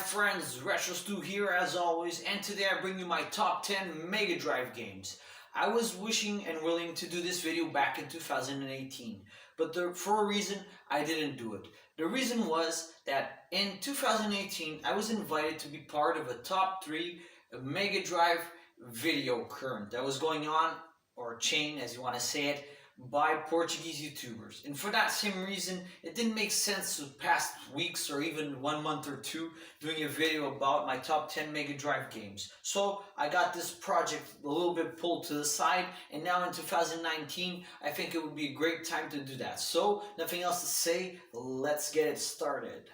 friends, RetroStew here as always, and today I bring you my top 10 Mega Drive games. I was wishing and willing to do this video back in 2018, but for a reason I didn't do it. The reason was that in 2018 I was invited to be part of a top 3 Mega Drive video current that was going on, or chain as you want to say it, by Portuguese YouTubers. And for that same reason, it didn't make sense to past weeks or even 1 month or two doing a video about my top 10 Mega Drive games. So I got this project a little bit pulled to the side, and now in 2019, I think it would be a great time to do that. So nothing else to say, let's get it started.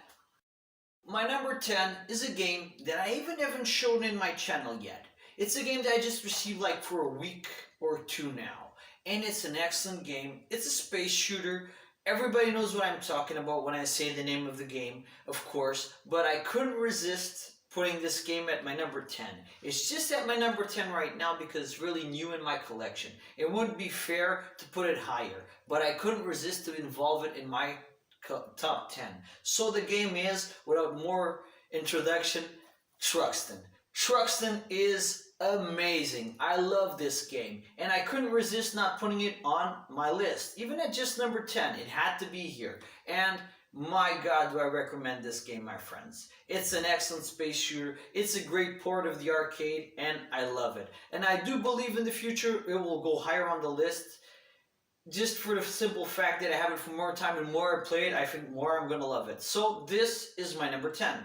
My number 10 is a game that I even haven't shown in my channel yet. It's a game that I just received like for a week or two now, and it's an excellent game. It's a space shooter. Everybody knows what I'm talking about when I say the name of the game, of course, but I couldn't resist putting this game at my number 10. It's just at my number 10 right now because it's really new in my collection. It wouldn't be fair to put it higher, but I couldn't resist to involve it in my top 10. So the game is, without more introduction, Truxton. Truxton is amazing. I love this game, and I couldn't resist not putting it on my list. Even at just number 10, it had to be here. And my God, do I recommend this game, my friends. It's an excellent space shooter. It's a great port of the arcade, and I love it. And I do believe in the future it will go higher on the list, just for the simple fact that I have it for more time, and more I play it, I think more I'm going to love it. So this is my number 10.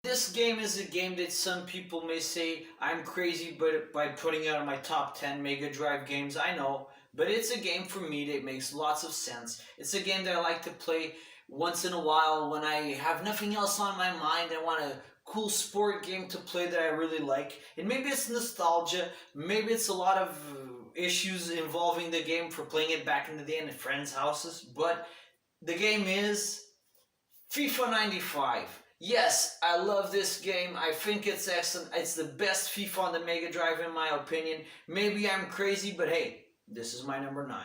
This game is a game that some people may say I'm crazy by putting it on my top 10 Mega Drive games. I know, but it's a game for me that makes lots of sense. It's a game that I like to play once in a while when I have nothing else on my mind. I want a cool sport game to play that I really like. And maybe it's nostalgia, maybe it's a lot of issues involving the game for playing it back in the day in friends' houses, but the game is FIFA 95. Yes, I love this game. I think it's excellent. It's the best FIFA on the Mega Drive in my opinion. Maybe I'm crazy, but hey, this is my number 9.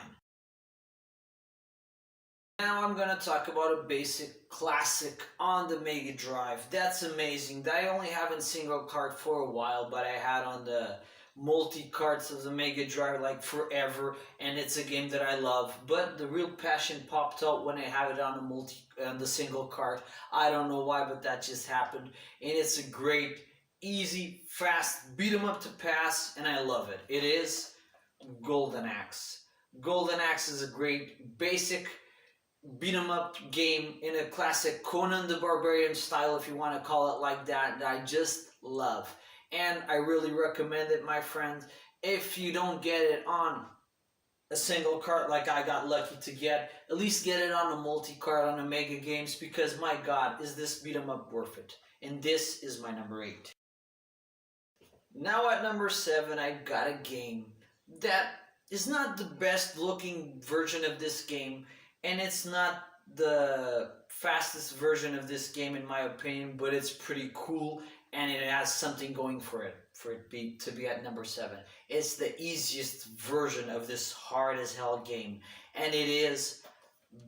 Now I'm going to talk about a basic classic on the Mega Drive. That's amazing. That I only have in single card for a while, but I had on the multi-cards of the Mega Drive like forever, and it's a game that I love. But the real passion popped out when I have it on the single card. I don't know why, but that just happened. And it's a great, easy, fast beat 'em up to pass, and I love it. It is Golden Axe. Golden Axe is a great basic beat 'em up game in a classic Conan the Barbarian style, if you want to call it like that I just love. And I really recommend it, my friends. If you don't get it on a single card like I got lucky to get, at least get it on a multi-card on the Mega Games, because my God, is this beat 'em up worth it. And this is my number 8. Now at number 7, I got a game that is not the best looking version of this game, and it's not the fastest version of this game in my opinion, but it's pretty cool, and it has something going for it to be at number 7. It's the easiest version of this hard as hell game, and it is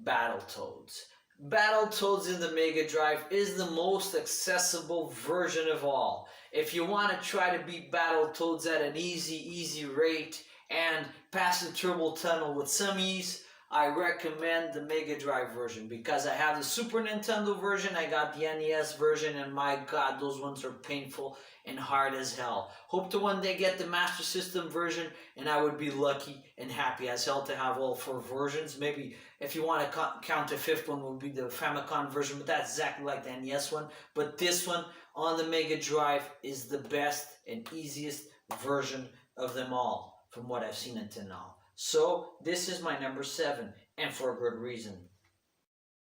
Battletoads. Battletoads in the Mega Drive is the most accessible version of all. If you want to try to beat Battletoads at an easy rate and pass the turbo tunnel with some ease, I recommend the Mega Drive version, because I have the Super Nintendo version, I got the NES version, and my God, those ones are painful and hard as hell. Hope to one day get the Master System version, and I would be lucky and happy as hell to have all 4 versions. Maybe if you want to count a 5th one would be the Famicom version, but that's exactly like the NES one. But this one on the Mega Drive is the best and easiest version of them all, from what I've seen until now. So this is my number 7, and for a good reason.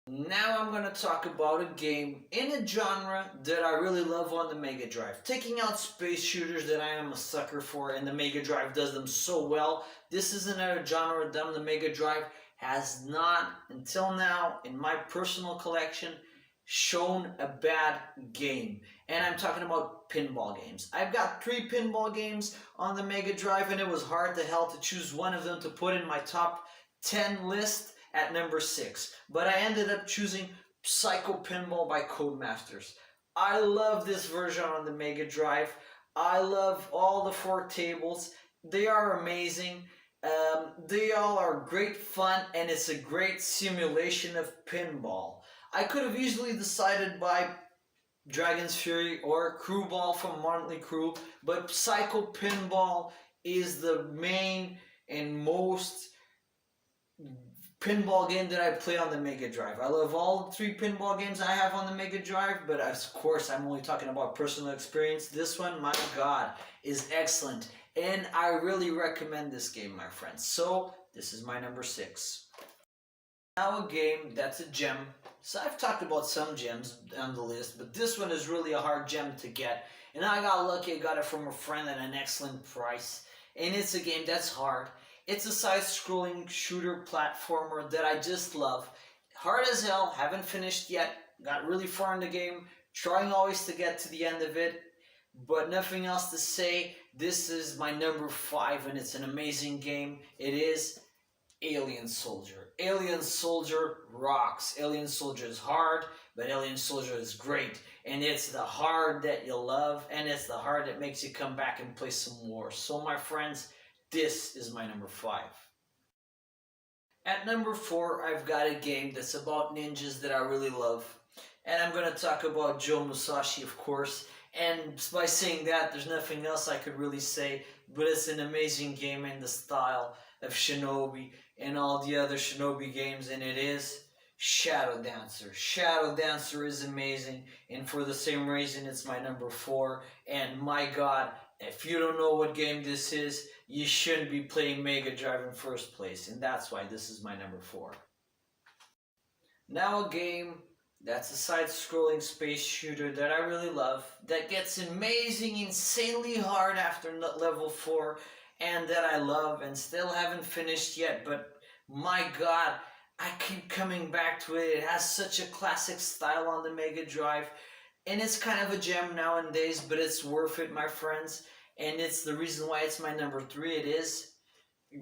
Now I'm going to talk about a game in a genre that I really love on the Mega Drive. Taking out space shooters that I am a sucker for, and the Mega Drive does them so well. This is another genre that the Mega Drive has not, until now, in my personal collection, shown a bad game. And I'm talking about pinball games. I've got 3 pinball games on the Mega Drive, and it was hard to hell to choose one of them to put in my top 10 list at number 6. But I ended up choosing Psycho Pinball by Codemasters. I love this version on the Mega Drive. I love all the four tables. They are amazing. They all are great fun, and it's a great simulation of pinball. I could have easily decided by Dragon's Fury or Crew Ball from Motley Crue, but Psycho Pinball is the main and most pinball game that I play on the Mega Drive. I love all three pinball games I have on the Mega Drive, but of course I'm only talking about personal experience. This one, my God, is excellent, and I really recommend this game, my friends. So this is my number 6. Now a game that's a gem. So I've talked about some gems on the list, but this one is really a hard gem to get. And I got lucky, I got it from a friend at an excellent price. And it's a game that's hard. It's a side-scrolling shooter platformer that I just love. Hard as hell, haven't finished yet. Got really far in the game, trying always to get to the end of it. But nothing else to say. This is my number 5, and it's an amazing game. It is Alien Soldier. Alien Soldier rocks. Alien Soldier is hard, but Alien Soldier is great. And it's the hard that you love, and it's the hard that makes you come back and play some more. So my friends, this is my number 5. At number 4, I've got a game that's about ninjas that I really love. And I'm going to talk about Joe Musashi, of course. And by saying that, there's nothing else I could really say, but it's an amazing game in the style of Shinobi and all the other Shinobi games, and it is Shadow Dancer. Shadow Dancer is amazing, and for the same reason, it's my number 4. And my God, if you don't know what game this is, you shouldn't be playing Mega Drive in first place, and that's why this is my number 4. Now a game that's a side-scrolling space shooter that I really love, that gets amazing, insanely hard after level 4, and that I love and still haven't finished yet, but my God, I keep coming back to it. It has such a classic style on the Mega Drive, and it's kind of a gem nowadays, but it's worth it, my friends, and it's the reason why it's my number 3. It is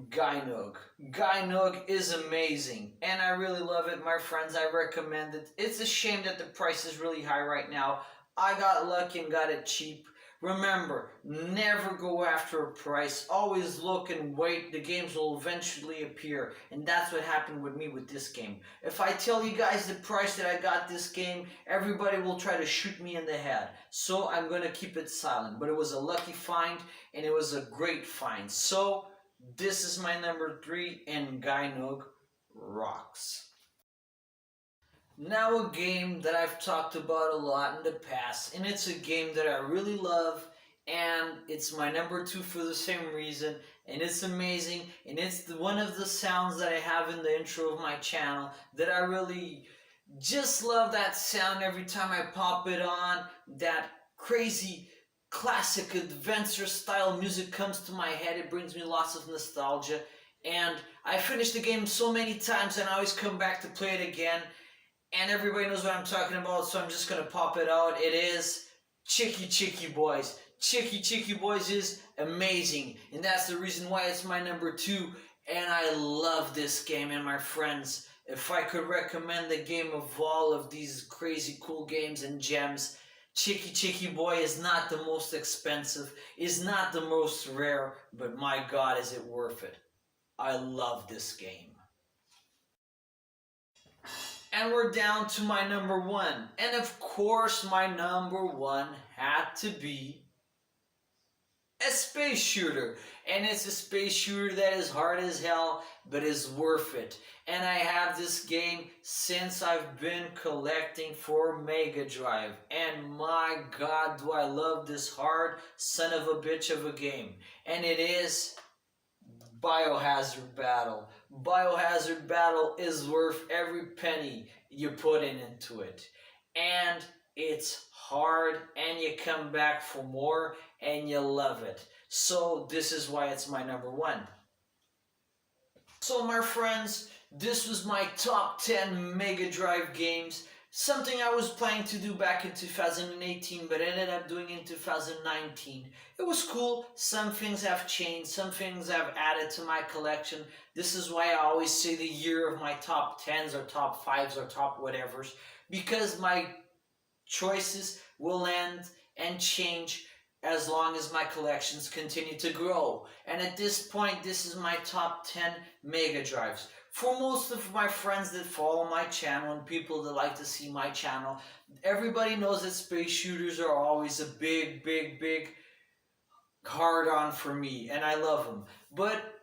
Gynoug. Gynoug is amazing, and I really love it, my friends. I recommend it. It's a shame that the price is really high right now. I got lucky and got it cheap. Remember, never go after a price. Always look and wait. The games will eventually appear. And that's what happened with me with this game. If I tell you guys the price that I got this game, everybody will try to shoot me in the head. So I'm going to keep it silent. But it was a lucky find, and it was a great find. So this is my number 3, and Gynoug rocks. Now a game that I've talked about a lot in the past, and it's a game that I really love, and it's my number 2 for the same reason, and it's amazing, and it's one of the sounds that I have in the intro of my channel that I really just love. That sound every time I pop it on. That crazy classic adventure style music comes to my head. It brings me lots of nostalgia, and I finished the game so many times and I always come back to play it again. And everybody knows what I'm talking about, so I'm just going to pop it out. It is Chicky Chicky Boys. Chicky Chicky Boys is amazing, and that's the reason why it's my number 2. And I love this game, and my friends, if I could recommend the game of all of these crazy cool games and gems, Chicky Chicky Boy is not the most expensive, is not the most rare, but my God, is it worth it. I love this game. And we're down to my number 1. And of course, my number 1 had to be a space shooter. And it's a space shooter that is hard as hell, but is worth it. And I have this game since I've been collecting for Mega Drive. And my God, do I love this hard son of a bitch of a game. And it is Biohazard Battle. Biohazard Battle is worth every penny you put into it. And it's hard, and you come back for more, and you love it. So this is why it's my number 1. So my friends, this was my top 10 Mega Drive games. Something I was planning to do back in 2018, but ended up doing in 2019. It was cool. Some things have changed. Some things I've added to my collection. This is why I always say the year of my top 10s or top 5s or top whatevers. because my choices will end and change as long as my collections continue to grow. And at this point, this is my top 10 Mega Drives. For most of my friends that follow my channel and people that like to see my channel, everybody knows that space shooters are always a big hard on for me, and I love them. But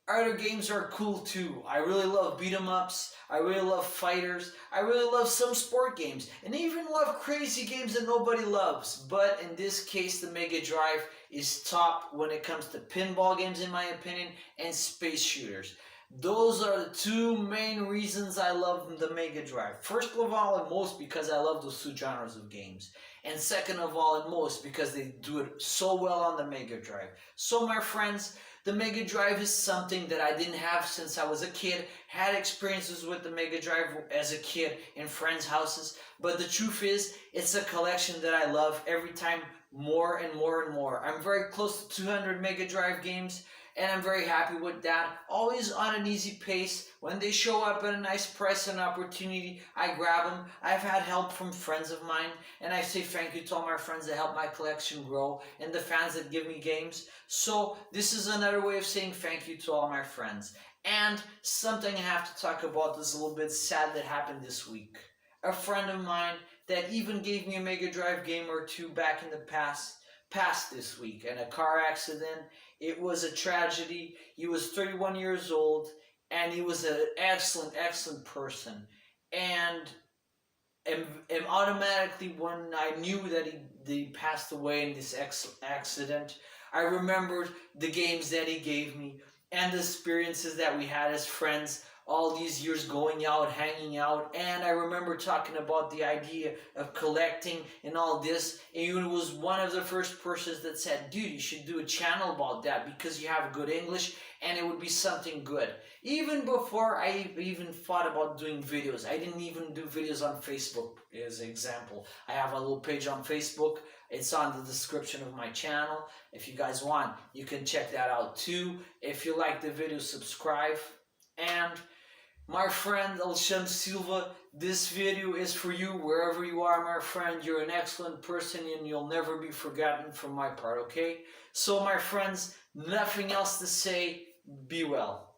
other games are cool too. I really love beat 'em ups. I really love fighters. I really love some sport games, and even love crazy games that nobody loves. But in this case, the Mega Drive is top when it comes to pinball games, in my opinion, and space shooters. Those are the two main reasons I love the Mega Drive. First of all and most because I love those two genres of games. And second of all and most because they do it so well on the Mega Drive. So my friends, the Mega Drive is something that I didn't have since I was a kid. Had experiences with the Mega Drive as a kid in friends' houses. But the truth is, it's a collection that I love every time more and more and more. I'm very close to 200 Mega Drive games, and I'm very happy with that. Always on an easy pace. When they show up at a nice price and opportunity, I grab them. I've had help from friends of mine, and I say thank you to all my friends that help my collection grow and the fans that give me games. So this is another way of saying thank you to all my friends. And something I have to talk about that's a little bit sad that happened this week. A friend of mine that even gave me a Mega Drive game or two back in the past passed this week in a car accident. It was a tragedy. He was 31 years old, and he was an excellent person. And automatically, when I knew that he passed away in this accident, I remembered the games that he gave me and the experiences that we had as friends all these years going out, hanging out, and I remember talking about the idea of collecting and all this, and he was one of the first persons that said, dude, you should do a channel about that because you have good English and it would be something good. Even before I even thought about doing videos, I didn't even do videos on Facebook as an example. I have a little page on Facebook. It's on the description of my channel. If you guys want, you can check that out too. If you like the video, subscribe. And my friend Alexandre Silva, this video is for you wherever you are, my friend. You're an excellent person and you'll never be forgotten from my part, okay? So my friends, nothing else to say. Be well.